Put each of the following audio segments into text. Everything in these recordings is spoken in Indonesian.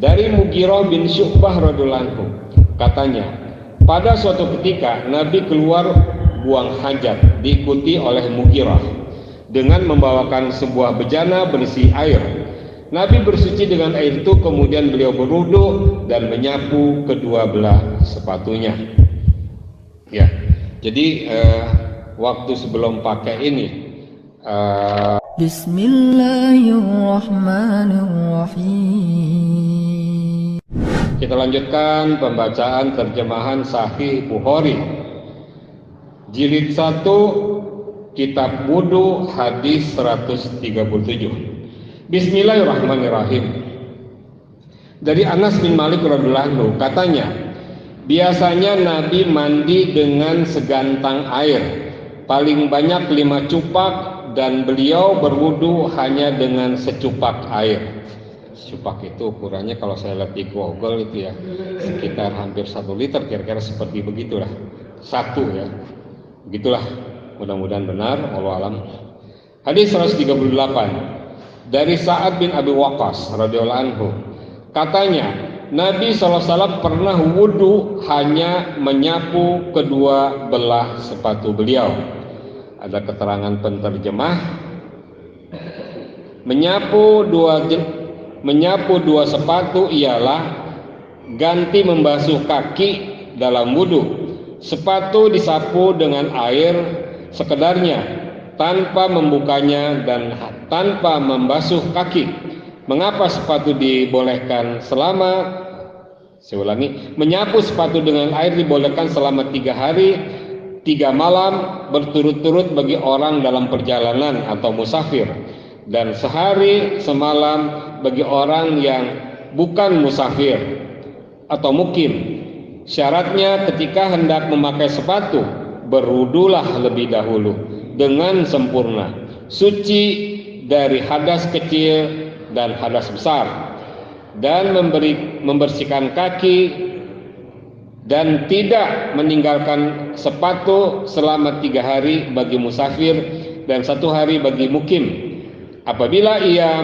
Dari Mughirah bin Syu'bah radhiyallahu anhu, katanya, pada suatu ketika Nabi keluar buang hajat diikuti oleh Mughirah dengan membawakan sebuah bejana berisi air. Nabi bersuci dengan air itu, kemudian beliau berwudu dan menyapu kedua belah sepatunya. Ya, jadi waktu sebelum pakai ini, Bismillahirrahmanirrahim. kita lanjutkan pembacaan terjemahan Sahih Bukhari, jilid 1, kitab wudu, hadis 137. Bismillahirrahmanirrahim. Dari Anas bin Malik radhiyallahu anhu, katanya, biasanya Nabi mandi dengan segantang air, paling banyak 5 cupak, dan beliau berwudu hanya dengan secupak air. Secupak itu ukurannya kalau saya lihat di Google itu ya sekitar hampir 1 liter, kira-kira seperti begitulah. 1 ya. Begitulah. Mudah-mudahan benar, wallahu alam. Hadis 138 dari Sa'ad bin Abi Waqqas radhiyallahu anhu, katanya, Nabi SAW pernah wudu hanya menyapu kedua belah sepatu beliau. Ada keterangan penterjemah, menyapu dua sepatu ialah ganti membasuh kaki dalam wudu. Sepatu disapu dengan air sekedarnya, tanpa membukanya dan tanpa membasuh kaki. Mengapa sepatu dibolehkan selama, saya ulangi, menyapu sepatu dengan air dibolehkan selama 3 hari 3 malam berturut-turut bagi orang dalam perjalanan atau musafir, dan sehari semalam bagi orang yang bukan musafir atau mukim. Syaratnya ketika hendak memakai sepatu, berwudulah lebih dahulu dengan sempurna, suci dari hadas kecil dan hadas besar, dan membersihkan kaki, dan tidak meninggalkan sepatu selama 3 hari bagi musafir dan 1 hari bagi mukim. Apabila ia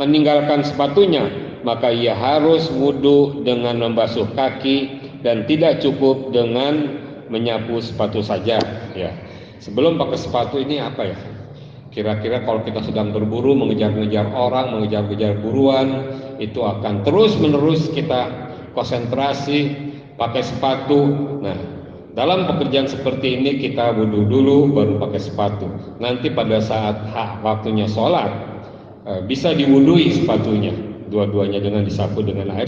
meninggalkan sepatunya, maka ia harus wudu dengan membasuh kaki dan tidak cukup dengan menyapu sepatu saja. Ya. Sebelum pakai sepatu ini apa ya? Kira-kira kalau kita sedang berburu, mengejar-ngejar orang, mengejar-ngejar buruan, itu akan terus-menerus kita konsentrasi pakai sepatu. Nah, dalam pekerjaan seperti ini kita wudu dulu baru pakai sepatu. Nanti pada saat waktunya sholat bisa diwudui sepatunya, dua-duanya dengan disapu dengan air,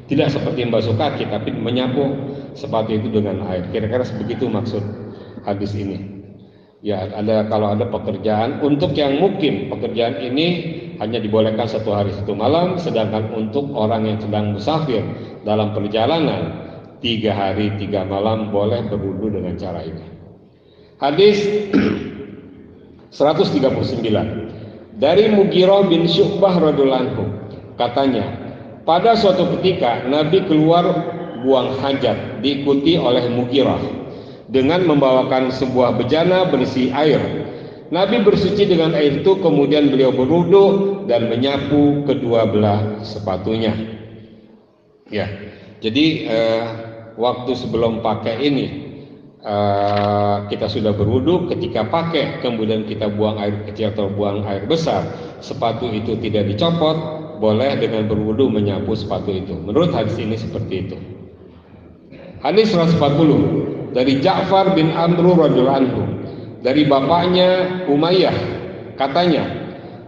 tidak seperti membasuh kaki, tapi menyapu sepatu itu dengan air. Kira-kira begitu maksud hadis ini. Ya, kalau ada pekerjaan untuk yang mukim, pekerjaan ini hanya dibolehkan 1 hari 1 malam, sedangkan untuk orang yang sedang musafir dalam perjalanan 3 hari 3 malam boleh berwudu dengan cara ini. Hadis 139 dari Mughirah bin Syu'bah radhiyallahu anhu, katanya, pada suatu ketika Nabi keluar buang hajat diikuti oleh Mughirah dengan membawakan sebuah bejana berisi air. Nabi bersuci dengan air itu, kemudian beliau berwudu dan menyapu kedua belah sepatunya. Ya, jadi waktu sebelum pakai ini kita sudah berwudu. Ketika pakai kemudian kita buang air kecil atau buang air besar, sepatu itu tidak dicopot, boleh dengan berwudu menyapu sepatu itu. Menurut hadis ini seperti itu. Hadis 140 dari Ja'far bin Amr radhiyallahu anhu, dari bapaknya Umayyah, katanya,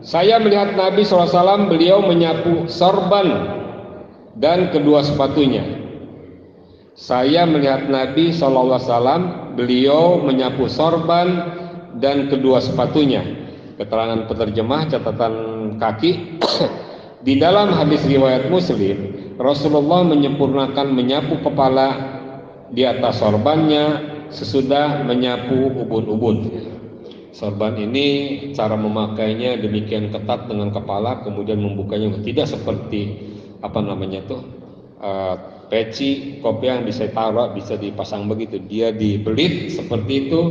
saya melihat Nabi SAW, beliau menyapu sorban dan kedua sepatunya. Saya melihat Nabi SAW, beliau menyapu sorban dan kedua sepatunya. Keterangan penerjemah catatan kaki. Di dalam hadis riwayat Muslim, Rasulullah menyempurnakan menyapu kepala di atas sorbannya sesudah menyapu ubun-ubun. Sorban ini cara memakainya demikian ketat dengan kepala, kemudian membukanya tidak seperti peci kopi yang bisa taruh, bisa dipasang begitu. Dia dibelit seperti itu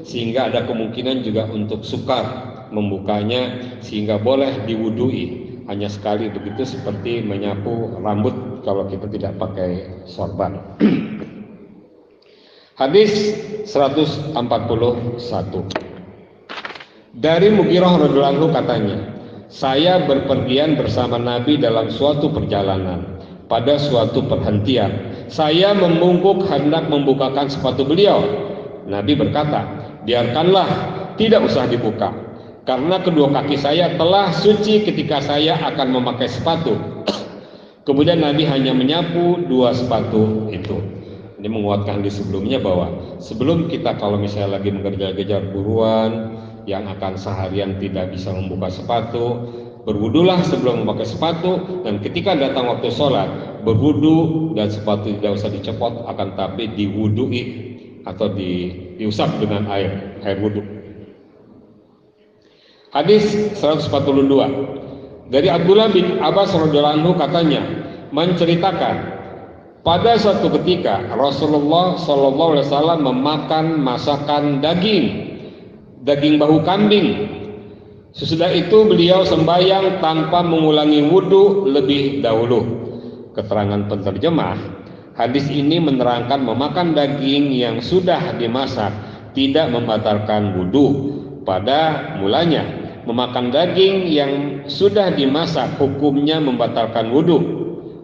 sehingga ada kemungkinan juga untuk sukar membukanya, sehingga boleh diwudui. hanya sekali begitu, seperti menyapu rambut kalau kita tidak pakai sorban. Hadis 141. Dari Mughirah radhiyallahu anhu katanya, saya berpergian bersama Nabi dalam suatu perjalanan. Pada suatu perhentian, saya membungkuk hendak membukakan sepatu beliau. Nabi berkata, biarkanlah, tidak usah dibuka, karena kedua kaki saya telah suci ketika saya akan memakai sepatu. Kemudian Nabi hanya menyapu dua sepatu itu. Ini menguatkan di sebelumnya bahwa sebelum kita kalau misalnya lagi mengejar-kejar buruan yang akan seharian tidak bisa membuka sepatu, berwudulah sebelum memakai sepatu, dan ketika datang waktu sholat, berwudu dan sepatu tidak usah dicopot, akan tapi diwudui atau diusap dengan air wudu. Hadis 142. Dari Abdullah bin Abbas radhiyallahu anhu katanya, menceritakan, pada suatu ketika Rasulullah SAW memakan masakan daging bahu kambing. Sesudah itu beliau sembahyang tanpa mengulangi wudhu lebih dahulu. Keterangan penterjemah, hadis ini menerangkan memakan daging yang sudah dimasak tidak membatalkan wudhu. Pada mulanya, memakan daging yang sudah dimasak hukumnya membatalkan wudhu.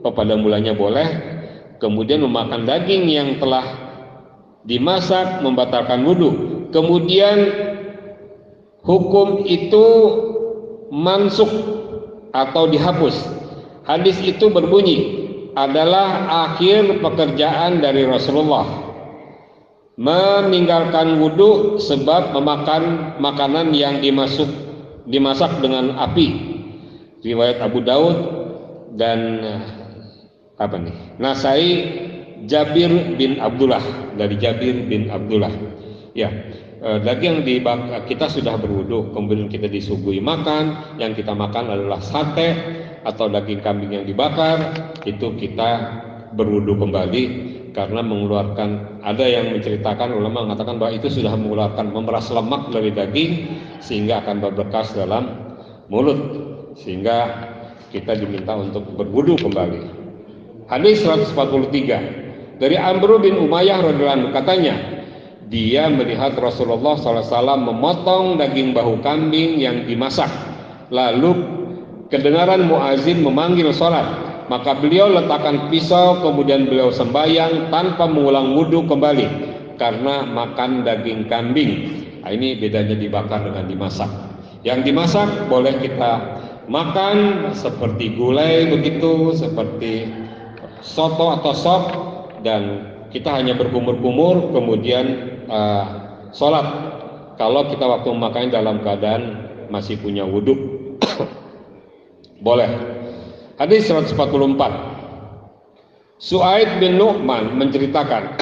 Pada mulanya boleh, kemudian memakan daging yang telah dimasak membatalkan wudhu. Kemudian hukum itu mansukh atau dihapus. Hadis itu berbunyi, adalah akhir pekerjaan dari Rasulullah, meninggalkan wudhu sebab memakan makanan yang dimasak dengan api. Riwayat Abu Daud dan Nasai, Jabir bin Abdullah, dari Jabir bin Abdullah. Ya, daging kita sudah berwudu, kemudian kita disuguhi makan, yang kita makan adalah sate atau daging kambing yang dibakar, itu kita berwudu kembali karena mengeluarkan, ada yang menceritakan, ulama mengatakan bahwa itu sudah mengeluarkan, memeras lemak dari daging sehingga akan berbekas dalam mulut, sehingga kita diminta untuk berwudu kembali. Hadis 143. Dari Amr bin Umayyah radhiyallahu anhu katanya, dia melihat Rasulullah SAW memotong daging bahu kambing yang dimasak. Lalu kedengaran muazin memanggil sholat, maka beliau letakkan pisau, kemudian beliau sembahyang tanpa mengulang wudhu kembali karena makan daging kambing. Nah, ini bedanya dibakar dengan dimasak. Yang dimasak boleh kita makan seperti gulai begitu, seperti soto atau sop, dan kita hanya berkumur-kumur kemudian sholat. Kalau kita waktu memakannya dalam keadaan masih punya wudhu, boleh. Hadis 144. Su'aid bin Nu'man menceritakan,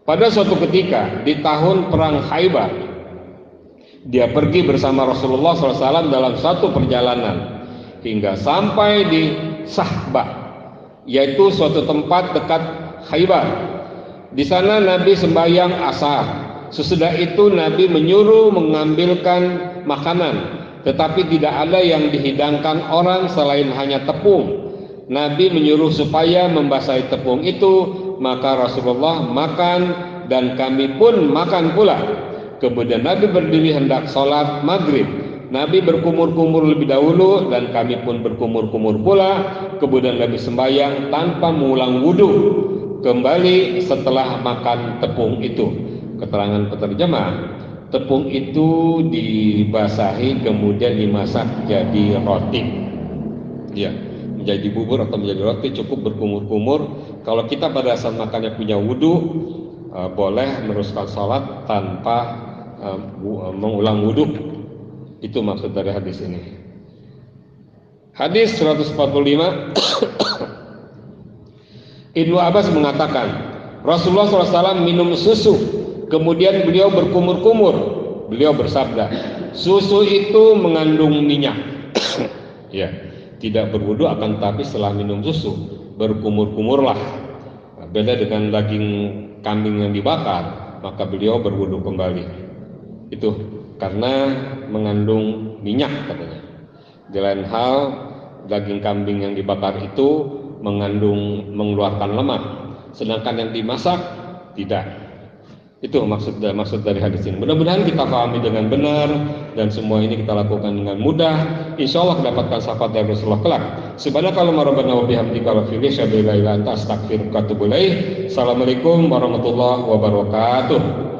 pada suatu ketika di tahun perang Khaybar, dia pergi bersama Rasulullah SAW dalam satu perjalanan hingga sampai di Sahbah, yaitu suatu tempat dekat Khaybar. Di sana Nabi sembahyang asar. Sesudah itu Nabi menyuruh mengambilkan makanan, tetapi tidak ada yang dihidangkan orang selain hanya tepung. Nabi menyuruh supaya membasahi tepung itu, maka Rasulullah makan dan kami pun makan pula. Kemudian Nabi berdiri hendak sholat maghrib. Nabi berkumur-kumur lebih dahulu dan kami pun berkumur-kumur pula. Kemudian Nabi sembahyang tanpa mengulang wudhu kembali setelah makan tepung itu. Keterangan penerjemah, tepung itu dibasahi kemudian dimasak jadi roti. Ya, menjadi bubur atau menjadi roti, cukup berkumur-kumur. Kalau kita pada saat makannya punya wudhu, boleh meneruskan sholat tanpa mengulang wudhu. Itu maksud dari hadis ini. Hadis 145. Ibnu Abbas mengatakan, Rasulullah SAW minum susu, kemudian beliau berkumur-kumur. Beliau bersabda, susu itu mengandung minyak. Ya, tidak berwudu akan tapi setelah minum susu berkumur-kumurlah. Beda dengan daging kambing yang dibakar, maka beliau berwudu kembali. Itu karena mengandung minyak katanya. Di lain hal, daging kambing yang dibakar itu mengeluarkan lemak, sedangkan yang dimasak tidak. Itu maksud dari hadis ini. Mudah-mudahan kita pahami dengan benar dan semua ini kita lakukan dengan mudah. Insya Allah mendapatkan syafaat dari Rasulullah kelak. Subhanakallahumma rabbana wa bihamdika wa la ilaha illa anta astaghfiruka wa atubu ilaik. Assalamualaikum warahmatullahi wabarakatuh.